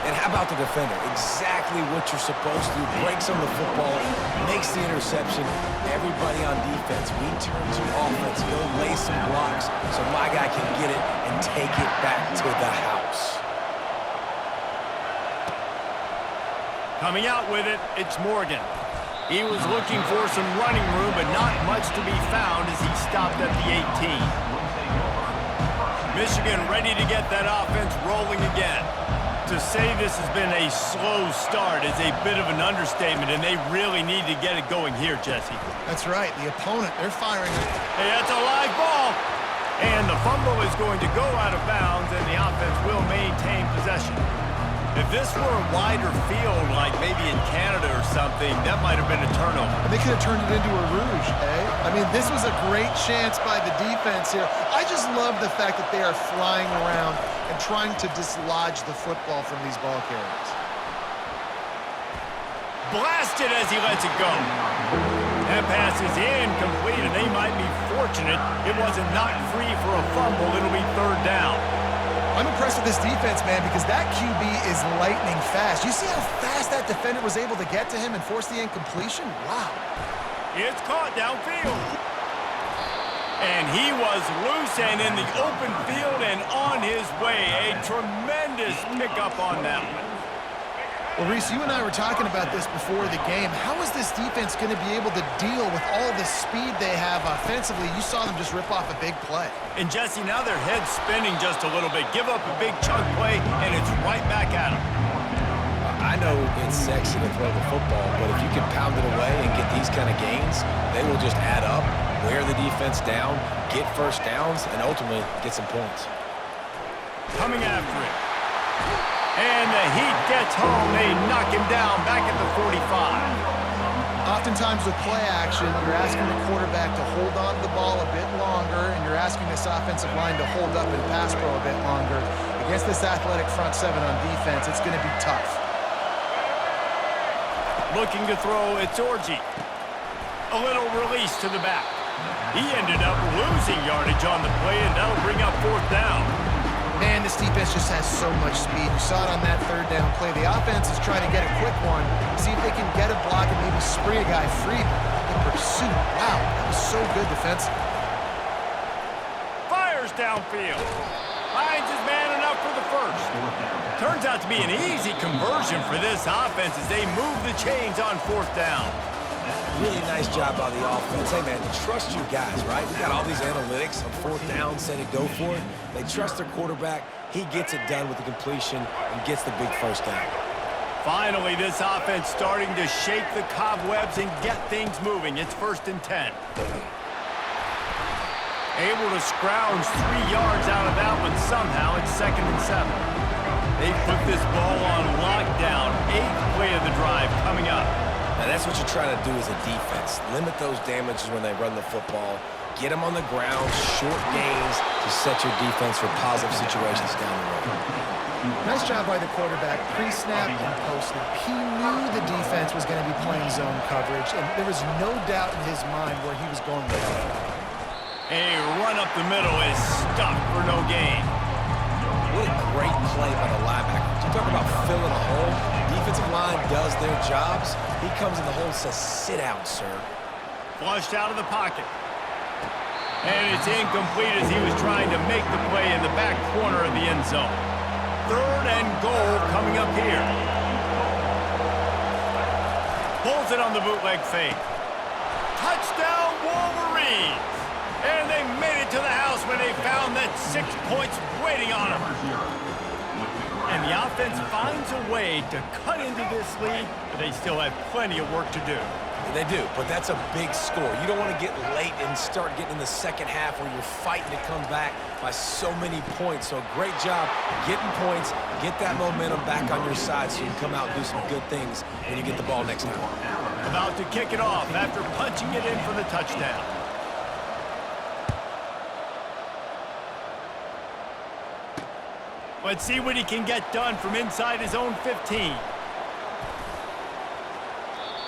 And how about the defender? Exactly what you're supposed to. Breaks on the football, makes the interception. Everybody on defense, we turn to offense. Go lay some blocks so my guy can get it and take it back to the house. Coming out with it, it's Morgan. He was looking for some running room, but not much to be found as he stopped at the 18. Michigan ready to get that offense rolling again. To say this has been a slow start is a bit of an understatement, and they really need to get it going here, Jesse. That's right. The opponent, they're firing it. Hey, that's a live ball. And the fumble is going to go out of bounds, and the offense will maintain possession. If this were a wider field, like maybe in Canada or something, that might have been a turnover. And they could have turned it into a rouge, eh? I mean, this was a great chance by the defense here. I just love the fact that they are flying around and trying to dislodge the football from these ball carriers. Blasted as he lets it go. That pass is incomplete, and they might be fortunate it wasn't knocked free for a fumble. It'll be third down. I'm impressed with this defense, man, because that QB is lightning fast. You see how fast that defender was able to get to him and force the incompletion? Wow. It's caught downfield. And he was loose and in the open field and on his way. A tremendous pickup on that one. Well, Reese, you and I were talking about this before the game. How is this defense going to be able to deal with all the speed they have offensively? You saw them just rip off a big play. And, Jesse, now their head's spinning just a little bit. Give up a big chunk play, and it's right back at them. I know it's sexy to throw the football, but if you can pound it away and get these kind of gains, they will just add up, wear the defense down, get first downs, and ultimately get some points. Coming after it. And the heat gets home. They knock him down back at the 45. Oftentimes with play action, you're asking the quarterback to hold on to the ball a bit longer, and you're asking this offensive line to hold up and pass pro a bit longer. Against this athletic front seven on defense, it's going to be tough. Looking to throw, it's Orji. A little release to the back. He ended up losing yardage on the play, and that'll bring up fourth down. Man, this defense just has so much speed. You saw it on that third down play. The offense is trying to get a quick one, see if they can get a block and maybe spree a guy free. The pursuit, wow, that was so good defensively. Fires downfield. Finds his man enough for the first. Turns out to be an easy conversion for this offense as they move the chains on fourth down. Really nice job by the offense. Hey, man, trust your guys, right? We got all these analytics on fourth down, say to go for it. They trust their quarterback. He gets it done with the completion and gets the big first down. Finally, this offense starting to shake the cobwebs and get things moving. It's 1st and 10. Able to scrounge 3 yards out of that one somehow. It's 2nd and 7. They put this ball on lockdown. 8th play of the drive coming up. And that's what you're trying to do as a defense. Limit those damages when they run the football. Get them on the ground, short gains to set your defense for positive situations down the road. Nice job by the quarterback, pre-snap and post-snap. He knew the defense was going to be playing zone coverage, and there was no doubt in his mind where he was going with it. A run up the middle is stuffed for no gain. What a great play by the linebacker. You talk about filling a hole. Defensive line does their jobs. He comes in the hole and says, sit out, sir. Flushed out of the pocket. And it's incomplete as he was trying to make the play in the back corner of the end zone. 3rd and goal coming up here. Pulls it on the bootleg fake. Touchdown Wolverines! And they made it to the house when they found that 6 points waiting on them. And the offense finds a way to cut into this lead, but they still have plenty of work to do. They do, but that's a big score. You don't want to get late and start getting in the second half where you're fighting to come back by so many points. So great job getting points, get that momentum back on your side so you can come out and do some good things when you get the ball next time. About to kick it off after punching it in for the touchdown. Let's see what he can get done from inside his own 15.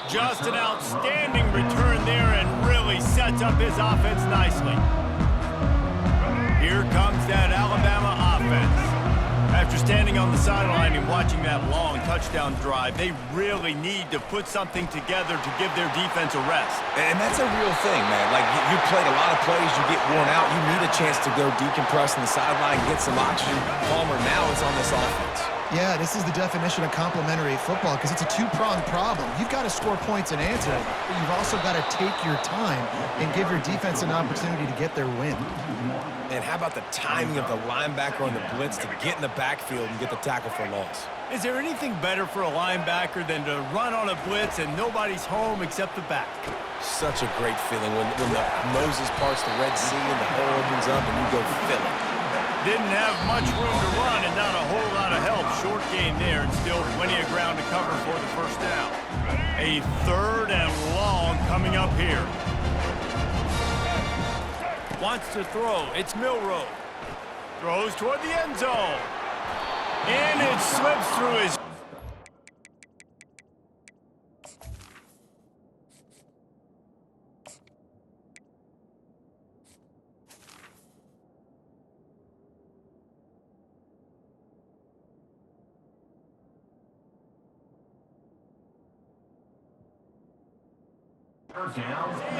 Just an outstanding return there and really sets up his offense nicely. Here comes that Alabama offense. At After standing on the sideline and watching that long touchdown drive, they really need to put something together to give their defense a rest. And that's a real thing, man. Like, you played a lot of plays, you get worn out, you need a chance to go decompress on the sideline, get some oxygen. Palmer now is on this offense. Yeah, this is the definition of complementary football because it's a two-pronged problem. You've got to score points and answer it, but you've also got to take your time and give your defense an opportunity to get their win. And how about the timing of the linebacker on the blitz to get in the backfield and get the tackle for loss? Is there anything better for a linebacker than to run on a blitz and nobody's home except the back? Such a great feeling when the Moses parts the Red Sea and the hole opens up and you go fill it. Didn't have much room to run and not a whole lot of help. Short gain there and still plenty of ground to cover for the first down. A 3rd and long coming up here. Wants to throw. It's Milroe. Throws toward the end zone. And it slips through his...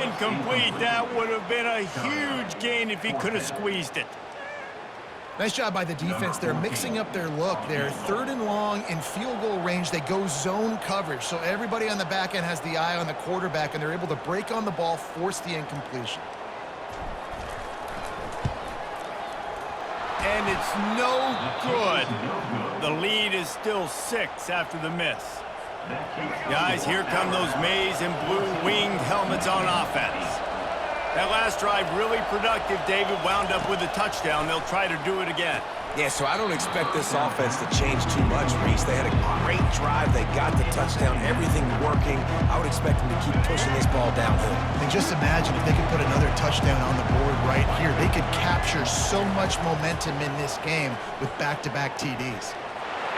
Incomplete. That would have been a huge gain if he could have squeezed it. Nice job by the defense. They're mixing up their look. They're 3rd and long in field goal range. They go zone coverage. So everybody on the back end has the eye on the quarterback, and they're able to break on the ball, force the incompletion. And it's no good. The lead is still 6 after the miss. Guys, here come those maize and blue winged helmets on offense. That last drive really productive. David wound up with a touchdown. They'll try to do it again. Yeah, so I don't expect this offense to change too much, Reese. They had a great drive. They got the touchdown, everything working. I would expect them to keep pushing this ball downhill. And just imagine if they could put another touchdown on the board right here. They could capture so much momentum in this game with back-to-back TDs.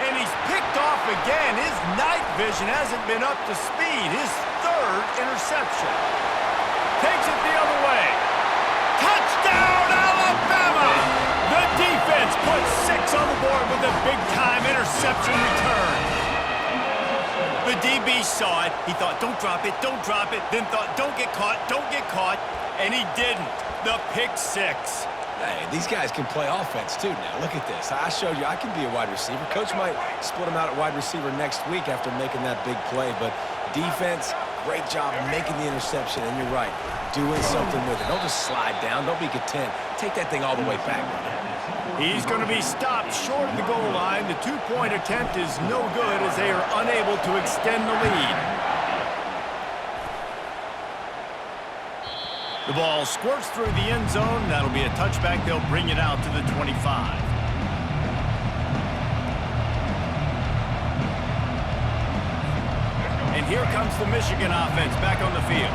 And he's picked off again. His night vision hasn't been up to speed. His 3rd interception. Takes it the other way. Touchdown, Alabama! The defense puts 6 on the board with a big-time interception return. The DB saw it. He thought, don't drop it, don't drop it. Then thought, don't get caught, don't get caught. And he didn't. The pick 6. Hey, these guys can play offense too now. Look at this. I showed you I can be a wide receiver. Coach might split him out at wide receiver next week after making that big play. But defense, great job making the interception. And you're right, doing something with it. Don't just slide down. Don't be content. Take that thing all the way back. He's going to be stopped short of the goal line. The 2-point attempt is no good as they are unable to extend the lead. The ball squirts through the end zone. That'll be a touchback. They'll bring it out to the 25. And here comes the Michigan offense back on the field.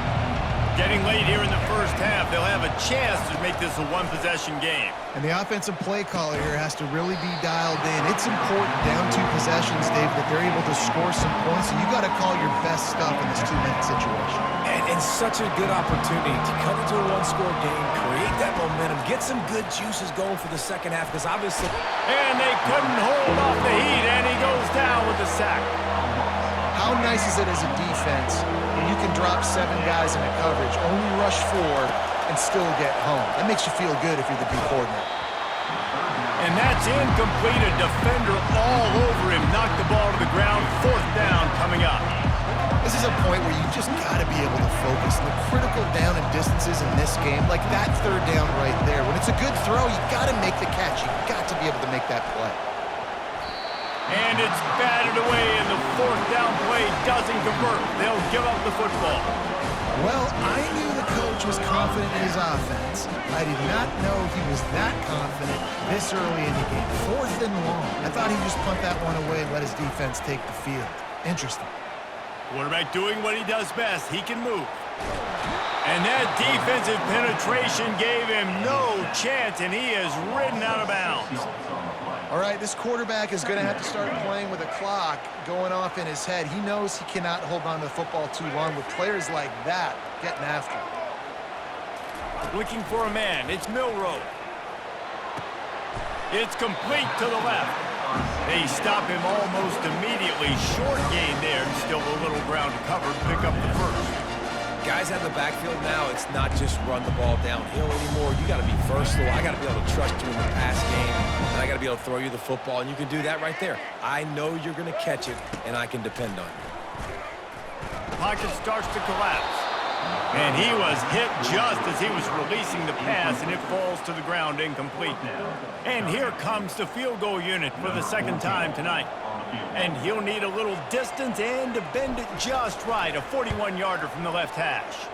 Getting late here in the first half, they'll have a chance to make this a one-possession game. And the offensive play caller here has to really be dialed in. It's important down 2 possessions, Dave, that they're able to score some points. So you got to call your best stuff in this 2-minute situation. And such a good opportunity to come into a 1-score game, create that momentum, get some good juices going for the second half, because obviously... And they couldn't hold off the heat, and he goes down with the sack. How nice is it as a defense when you can drop 7 guys in a coverage, only rush 4, and still get home? That makes you feel good if you're the D coordinator. And that's incomplete. A defender all over him. Knocked the ball to the ground. 4th down coming up. This is a point where you just got to be able to focus. The critical down and distances in this game, like that 3rd down right there. When it's a good throw, you got to make the catch. You got to be able to make that play. And it's batted away, and the 4th down play doesn't convert. They'll give up the football. Well, I knew the coach was confident in his offense. I did not know he was that confident this early in the game. 4th and long. I thought he'd just punt that one away and let his defense take the field. Interesting. Quarterback doing what he does best. He can move. And that defensive penetration gave him no chance, and he is ridden out of bounds. All right, this quarterback is going to have to start playing with a clock going off in his head. He knows he cannot hold on to the football too long with players like that getting after him. Looking for a man. It's Milroe. It's complete to the left. They stop him almost immediately. Short gain there, and still a little ground to cover to pick up the first. Guys out of the backfield now, it's not just run the ball downhill anymore. You got to be versatile. I got to be able to trust you in the pass game, and I got to be able to throw you the football, and you can do that right there. I know you're going to catch it, and I can depend on you. Pocket starts to collapse. And he was hit just as he was releasing the pass, and it falls to the ground incomplete. And here comes the field goal unit for the second time tonight. And he'll need a little distance and to bend it just right, a 41-yarder from the left hash.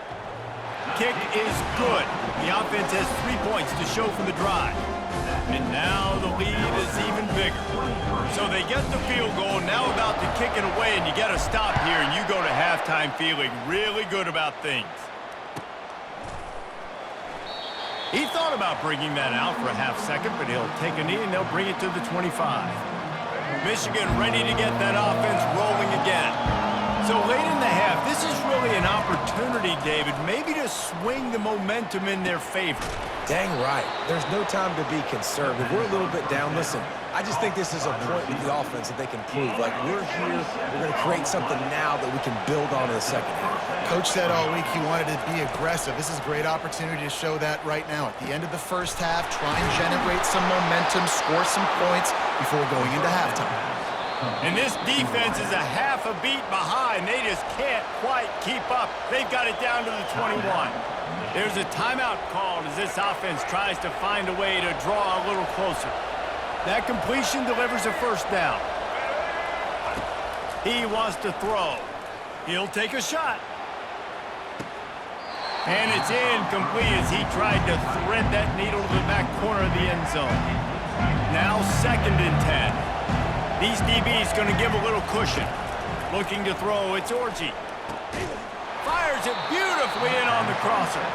Kick is good. The offense has 3 points to show for the drive. And now the lead is even bigger. So they get the field goal, now about to kick it away, and you get a stop here, and you go to halftime feeling really good about things. He thought about bringing that out for a half second, but he'll take a knee, and they'll bring it to the 25. Michigan ready to get that offense rolling again. So late in the half, this is really an opportunity, David, maybe to swing the momentum in their favor. Dang right. There's no time to be conservative. We're a little bit down. Listen, I just think this is a point with the offense that they can prove. Like, we're here, we're going to create something now that we can build on in the second half. Coach said all week he wanted to be aggressive. This is a great opportunity to show that right now. At the end of the first half, try and generate some momentum, score some points before going into halftime. And this defense is a half a beat behind. They just can't quite keep up. They've got it down to the 21. There's a timeout called as this offense tries to find a way to draw a little closer. That completion delivers a first down. He wants to throw. He'll take a shot. And it's incomplete as he tried to thread that needle to the back corner of the end zone. Now 2nd and 10. These DBs going to give a little cushion. Looking to throw, it's Orji. Fires it beautifully in on the crosser.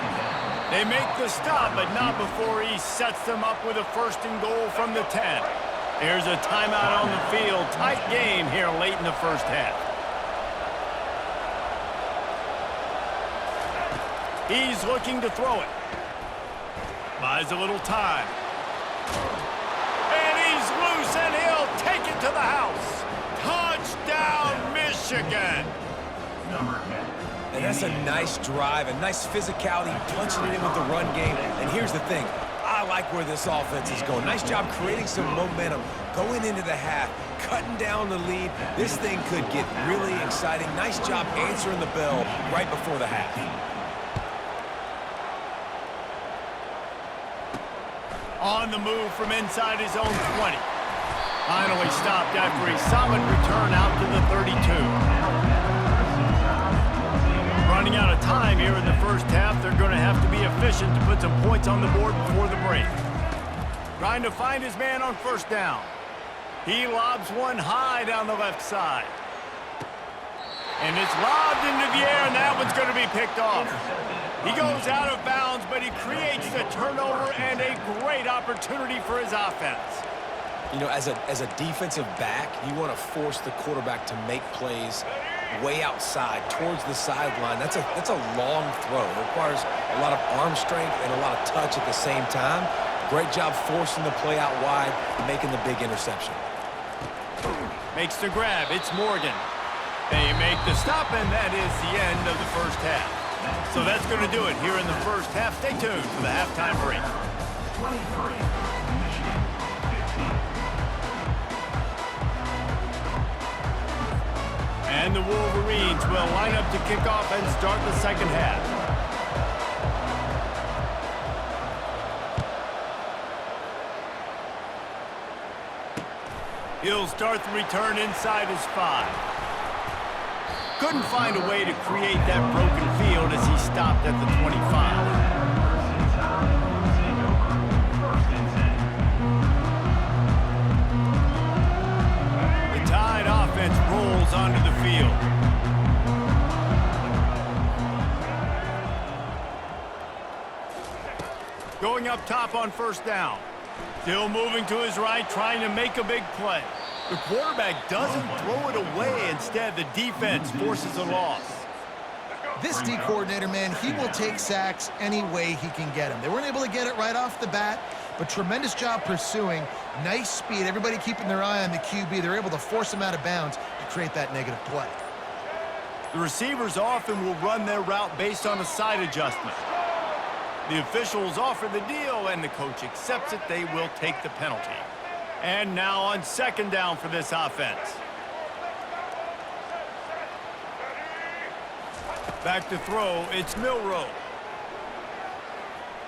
They make the stop, but not before he sets them up with a 1st and goal from the 10. There's a timeout on the field. Tight game here late in the first half. He's looking to throw it. Buys a little time. And he's loose, and he'll take it to the house. Touchdown, Michigan. And that's a nice drive, a nice physicality, punching it in with the run game. And here's the thing. I like where this offense is going. Nice job creating some momentum, going into the half, cutting down the lead. This thing could get really exciting. Nice job answering the bell right before the half. On the move from inside his own 20. Finally stopped after a solid return out to the 32. Running out of time here in the first half, they're going to have to be efficient to put some points on the board before the break. Trying to find his man on 1st down. He lobs one high down the left side. And it's lobbed into the air, and that one's going to be picked off. He goes out of bounds, but he creates the turnover and a great opportunity for his offense. You know, as a defensive back, you want to force the quarterback to make plays way outside towards the sideline. That's a long throw. It requires a lot of arm strength and a lot of touch at the same time. Great job forcing the play out wide and making the big interception. Makes the grab. It's Morgan. They make the stop, and that is the end of the first half. So that's going to do it here in the first half. Stay tuned for the halftime break. 23. And the Wolverines will line up to kick off and start the second half. He'll start the return inside his 5. Couldn't find a way to create that broken field as he stopped at the 25. Rolls onto the field. Going up top on 1st down. Still moving to his right, trying to make a big play. The quarterback doesn't throw it away. Instead, the defense forces a loss. This D coordinator, man, he will take sacks any way he can get them. They weren't able to get it right off the bat, but tremendous job pursuing. Nice speed. Everybody keeping their eye on the QB. They're able to force him out of bounds to create that negative play. The receivers often will run their route based on a side adjustment. The officials offer the deal, and the coach accepts it. They will take the penalty. And now on second down for this offense. Back to throw, it's Milroe.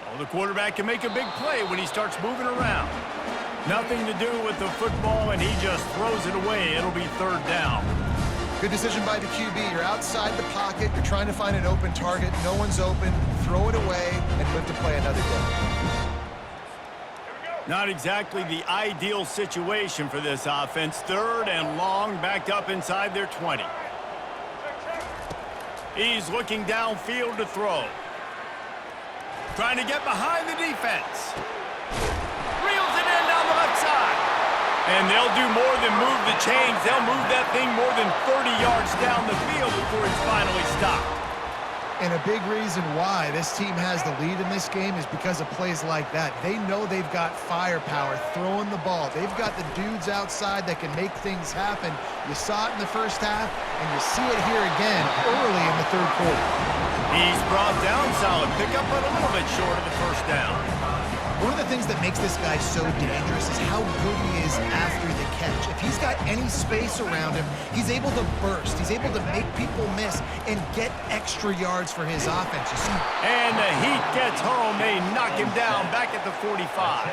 Oh, the quarterback can make a big play when he starts moving around. Nothing to do with the football, and he just throws it away. It'll be third down. Good decision by the QB. You're outside the pocket. You're trying to find an open target. No one's open. Throw it away and live to play another day. Not exactly the ideal situation for this offense. Third and long, backed up inside their 20. He's looking downfield to throw. Trying to get behind the defense. Reels it in down the left side. And they'll do more than move the chains. They'll move that thing more than 30 yards down the field before it's finally stopped. And a big reason why this team has the lead in this game is because of plays like that. They know they've got firepower throwing the ball. They've got the dudes outside that can make things happen. You saw it in the first half, and you see it here again early in the third quarter. He's brought down solid pickup, but a little bit short of the first down. One of the things that makes this guy so dangerous is how good he is after the catch. If he's got any space around him, he's able to burst. He's able to make people miss and get extra yards for his offense. You see? And the heat gets home. They knock him down back at the 45.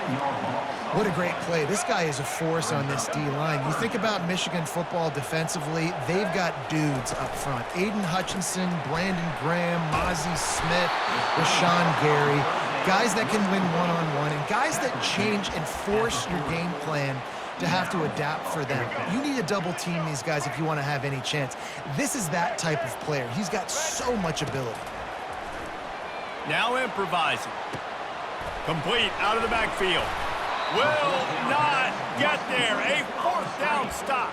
What a great play. This guy is a force on this D-line. You think about Michigan football defensively, they've got dudes up front. Aiden Hutchinson, Brandon Graham, Mozzie Smith, Rashawn Gary. Guys that can win one-on-one and guys that change and force your game plan to have to adapt for them. You need to double team these guys if you want to have any chance. This is that type of player. He's got so much ability. Now improvising. Complete out of the backfield. Will not get there. A fourth down stop.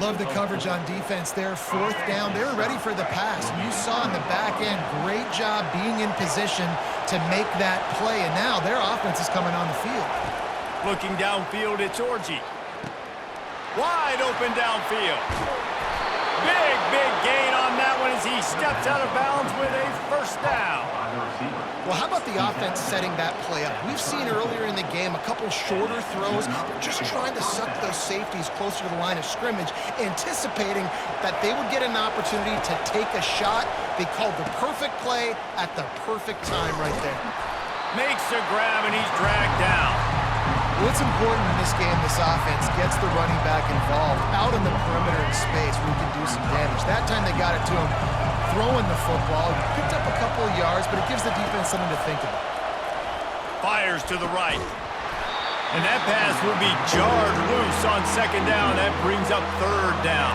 Love the coverage on defense there. Fourth down. They were ready for the pass. You saw in the back end, great job being in position to make that play. And now their offense is coming on the field. Looking downfield, it's Orji. Wide open downfield. Big gain on that one as he steps out of bounds with a first down. Well, how about the offense setting that play up? We've seen earlier in the game a couple shorter throws. They're just trying to suck those safeties closer to the line of scrimmage, anticipating that they would get an opportunity to take a shot. They called the perfect play at the perfect time right there. Makes a grab, and he's dragged down. What's important in this game, this offense gets the running back involved out in the perimeter in space where he can do some damage. That time they got it to him throwing the football. Picked up a couple of yards, but it gives the defense something to think about. Fires to the right. And that pass will be jarred loose on second down. That brings up third down.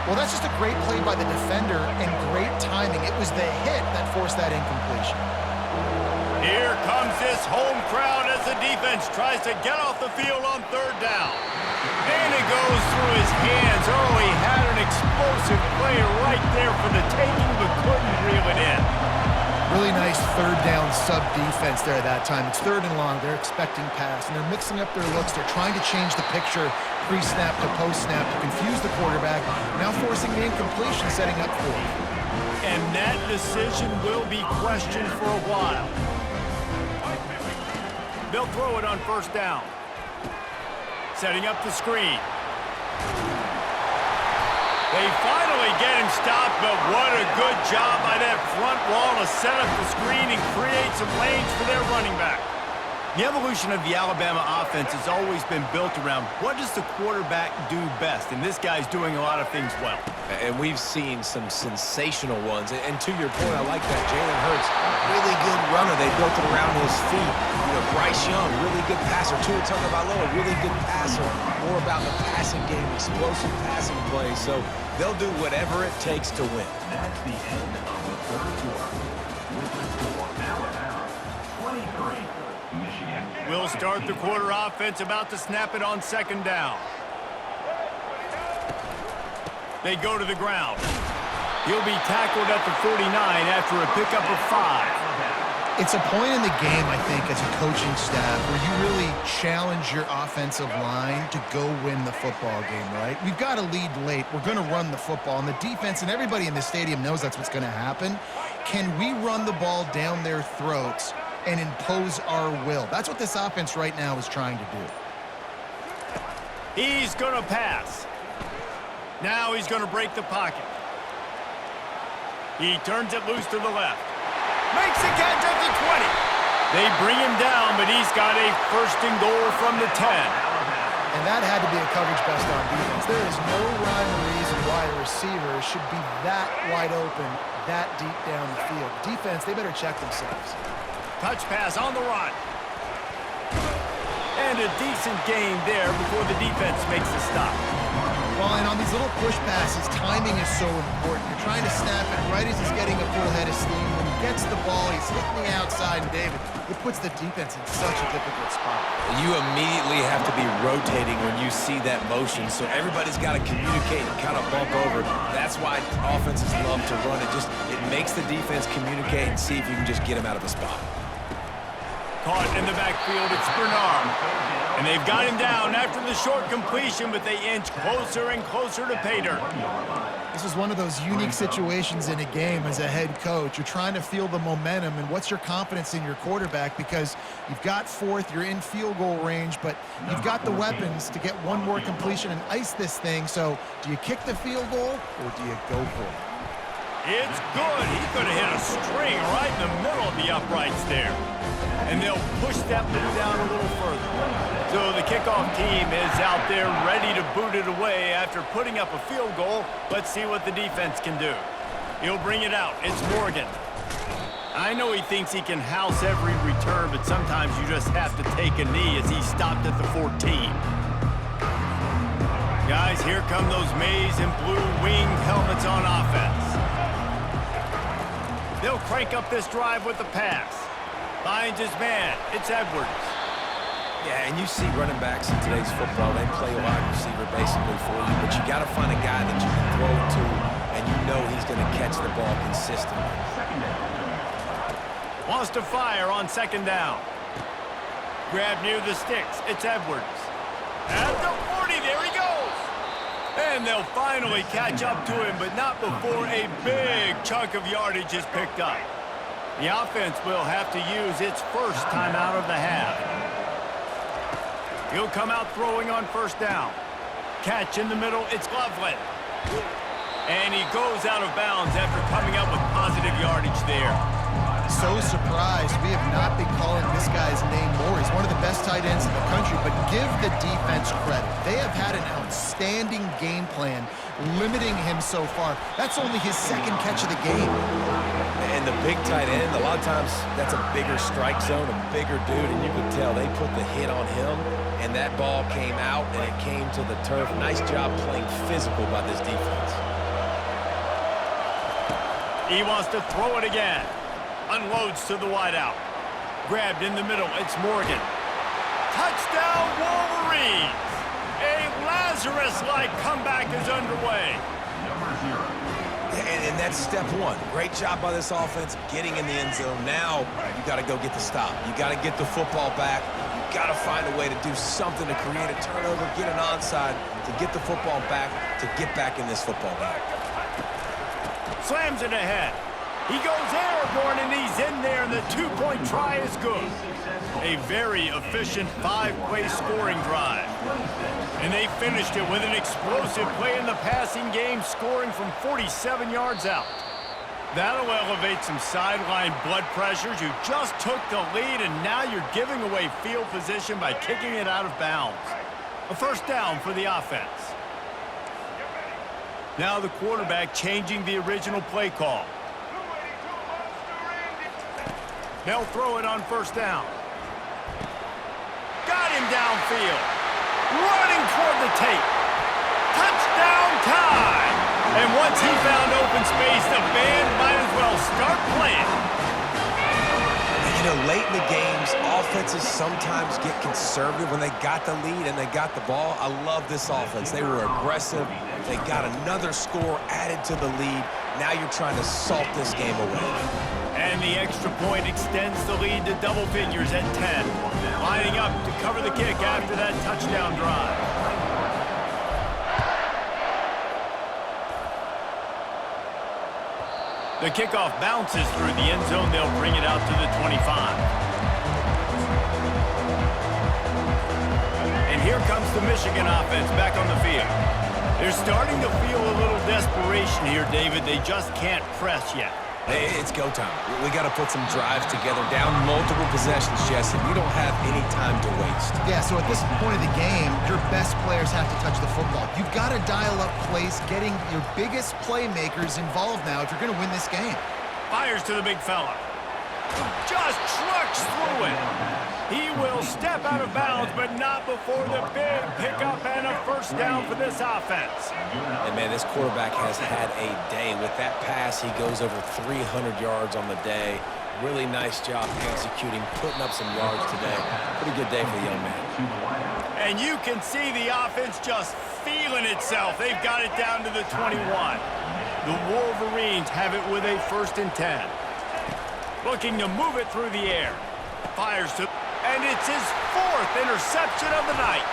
Well, that's just a great play by the defender and great timing. It was the hit that forced that incompletion. Here comes this home crowd as the defense tries to get off the field on third down. And it goes through his hands. Oh, he had an explosive play right there for the taking, but couldn't reel it in. Really nice third down sub-defense there at that time. It's third and long. They're expecting pass, and they're mixing up their looks. They're trying to change the picture pre-snap to post-snap to confuse the quarterback, now forcing the incompletion, setting up for it. And that decision will be questioned for a while. They'll throw it on first down. Setting up the screen. They finally get him stopped, but what a good job by that front wall to set up the screen and create some lanes for their running back. The evolution of the Alabama offense has always been built around what does the quarterback do best, and this guy's doing a lot of things well. And we've seen some sensational ones. And to your point, I like that. Jalen Hurts, really good runner. They built it around his feet. You know, Bryce Young, really good passer. Tua Tagovailoa, really good passer. More about the passing game, explosive passing plays. So they'll do whatever it takes to win. That's the end of the third quarter. With the score Alabama 23, Michigan. We'll start the quarter offense, about to snap it on second down. They go to the ground. He'll be tackled at the 49 after a pickup of 5. It's a point in the game, I think, as a coaching staff where you really challenge your offensive line to go win the football game, right? We've got to lead late. We're going to run the football. And the defense and everybody in the stadium knows that's what's going to happen. Can we run the ball down their throats and impose our will? That's what this offense right now is trying to do. He's going to pass. Now he's going to break the pocket. He turns it loose to the left. Makes a catch at the 20. They bring him down, but he's got a first and goal from the 10. And that had to be a coverage best on defense. There is no rhyme or reason why a receiver should be that wide open, that deep down the field. Defense, they better check themselves. Touch pass on the run. And a decent gain there before the defense makes the stop. Well, and on these little push passes, timing is so important. You're trying to snap it right as he's getting a full head of steam. When he gets the ball, he's hitting the outside, and David, it puts the defense in such a difficult spot. You immediately have to be rotating when you see that motion, so everybody's got to communicate and kind of bump over. That's why offenses love to run it. It makes the defense communicate and see if you can just get him out of a spot. Caught in the backfield, it's Bernard. And they've got him down after the short completion, but they inch closer and closer to pay dirt. This is one of those unique situations in a game as a head coach. You're trying to feel the momentum, and what's your confidence in your quarterback? Because you've got fourth, you're in field goal range, but you've got the weapons to get one more completion and ice this thing. So do you kick the field goal, or do you go for it? It's good. He could have hit a string right in the middle of the uprights there. And they'll push that one down a little further. So the kickoff team is out there ready to boot it away after putting up a field goal. Let's see what the defense can do. He'll bring it out. It's Morgan. I know he thinks he can house every return, but sometimes you just have to take a knee as he stopped at the 14. Guys, here come those maize and blue winged helmets on offense. They'll crank up this drive with the pass. Finds his man. It's Edwards. Yeah, and you see running backs in today's football, they play a wide receiver basically for you, but you got to find a guy that you can throw to, and you know he's going to catch the ball consistently. Wants to fire on second down. Grab near the sticks. It's Edwards. At the 40, there he goes. And they'll finally catch up to him, but not before a big chunk of yardage is picked up. The offense will have to use its first timeout of the half. He'll come out throwing on first down. Catch in the middle, it's Loveland. And he goes out of bounds after coming up with positive yardage there. So surprised we have not been calling this guy's name more. He's one of the best tight ends in the country, but give the defense credit. They have had an outstanding game plan limiting him so far. That's only his second catch of the game. And the big tight end, a lot of times that's a bigger strike zone, a bigger dude, and you can tell they put the hit on him, and that ball came out, and it came to the turf. Nice job playing physical by this defense. He wants to throw it again. Unloads to the wideout. Grabbed in the middle, it's Morgan. Touchdown, Wolverines! A Lazarus-like comeback is underway. And that's step one. Great job by this offense getting in the end zone. Now you got to go get the stop. You got to get the football back. You got to find a way to do something to create a turnover, get an onside, to get the football back, to get back in this football game. Slams it ahead. He goes airborne, and he's in there, and the two-point try is good. A very efficient five-play scoring drive. And they finished it with an explosive play in the passing game, scoring from 47 yards out. That'll elevate some sideline blood pressures. You just took the lead, and now you're giving away field position by kicking it out of bounds. A first down for the offense. Now the quarterback changing the original play call. They'll throw it on first down. Got him downfield. Running toward the tape. Touchdown time! And once he found open space, the band might as well start playing. You You know, late in the games, offenses sometimes get conservative when they got the lead and they got the ball. I love this offense. They were aggressive. They got another score added to the lead. Now you're trying to salt this game away. And the extra point extends the lead to double figures at 10. Lining up to cover the kick after that touchdown drive. The kickoff bounces through the end zone. They'll bring it out to the 25. And here comes the Michigan offense back on the field. They're starting to feel a little desperation here, David. They just can't press yet. Hey, it's go time. We got to put some drives together, down multiple possessions, Jesse. We don't have any time to waste. Yeah, so at this point of the game, your best players have to touch the football. You've got to dial up plays, getting your biggest playmakers involved now if you're going to win this game. Fires to the big fella. Just trucks through it. He will step out of bounds, but not before the big pickup and a first down for this offense. And, man, this quarterback has had a day. With that pass, he goes over 300 yards on the day. Really nice job executing, putting up some yards today. Pretty good day for the young man. And you can see the offense just feeling itself. They've got it down to the 21. The Wolverines have it with a 1st and 10. Looking to move it through the air. Fires to... And it's his 4th interception of the night.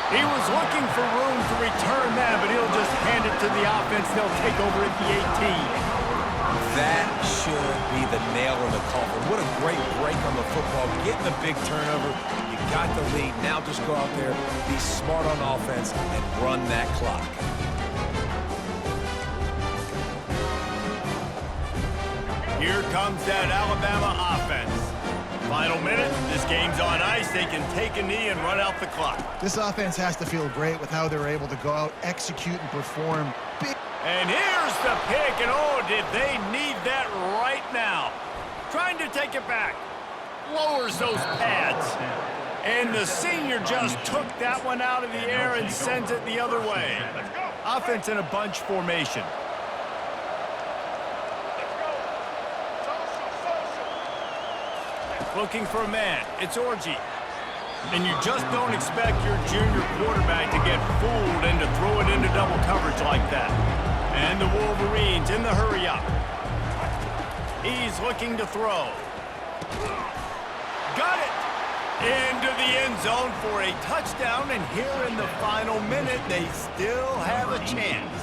He was looking for room to return that, but he'll just hand it to the offense. They'll take over at the 18. That should be the nail in the coffin. What a great break on the football. Getting the big turnover. You got the lead. Now just go out there, be smart on offense, and run that clock. Here comes that Alabama offense. Final minute, this game's on ice. They can take a knee and run out the clock. This offense has to feel great with how they're able to go out, execute, and perform big. And here's the pick, and oh, did they need that right now. Trying to take it back. Lowers those pads. And the senior just took that one out of the air and sends it the other way. Offense in a bunch formation. Looking for a man. It's Orji. And you just don't expect your junior quarterback to get fooled and to throw it into double coverage like that. And the Wolverines in the hurry up. He's looking to throw. Got it! Into the end zone for a touchdown, and here in the final minute, they still have a chance.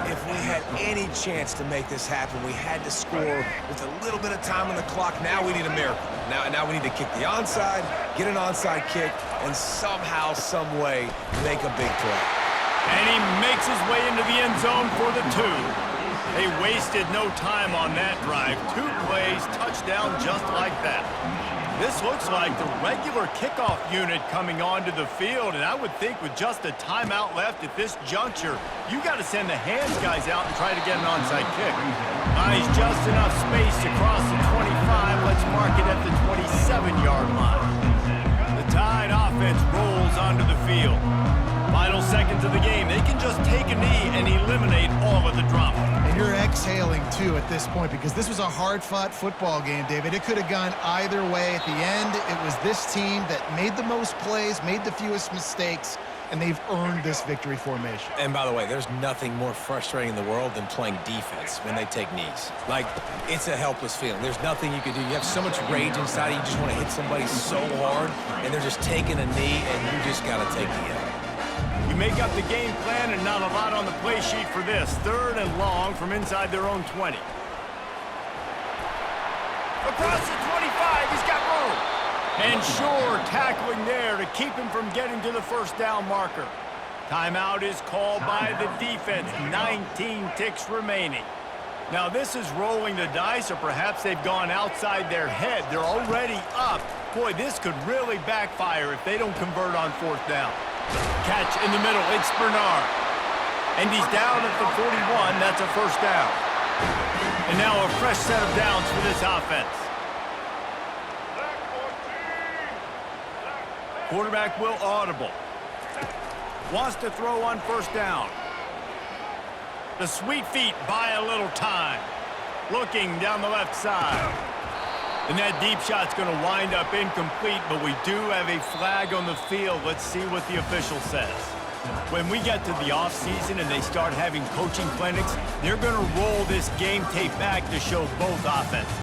If we had any chance to make this happen, we had to score with a little bit of time on the clock. Now we need a miracle. Now we need to kick the onside, get an onside kick, and somehow, some way, make a big play. And he makes his way into the end zone for the 2. They wasted no time on that drive. 2 plays, touchdown just like that. This looks like the regular kickoff unit coming onto the field, and I would think with just a timeout left at this juncture, you got to send the hands guys out and try to get an onside kick. Nice, just enough space to cross the 25. Let's mark it at the 27-yard line. The Tide offense rolls onto the field. Final seconds of the game. They can just take a knee and eliminate all of the drama. And you're exhaling, too, at this point, because this was a hard-fought football game, David. It could have gone either way. At the end, it was this team that made the most plays, made the fewest mistakes, and they've earned this victory formation. And by the way, there's nothing more frustrating in the world than playing defense when they take knees. Like, it's a helpless feeling. There's nothing you can do. You have so much rage inside you. You just want to hit somebody so hard, and they're just taking a knee, and you just got to take the L. You make up the game plan and not a lot on the play sheet for this. 3rd and long from inside their own 20. Across the 25, he's got room. And sure, tackling there to keep him from getting to the first down marker. Timeout is called by the defense. 19 ticks remaining. Now this is rolling the dice, or perhaps they've gone outside their head. They're already up. Boy, this could really backfire if they don't convert on 4th down. Catch in the middle, it's Bernard. And he's down at the 41, that's a first down. And now a fresh set of downs for this offense. Quarterback will audible. Wants to throw on 1st down. The sweet feet buy a little time. Looking down the left side. And that deep shot's going to wind up incomplete, but we do have a flag on the field. Let's see what the official says. When we get to the offseason and they start having coaching clinics, they're going to roll this game tape back to show both offenses.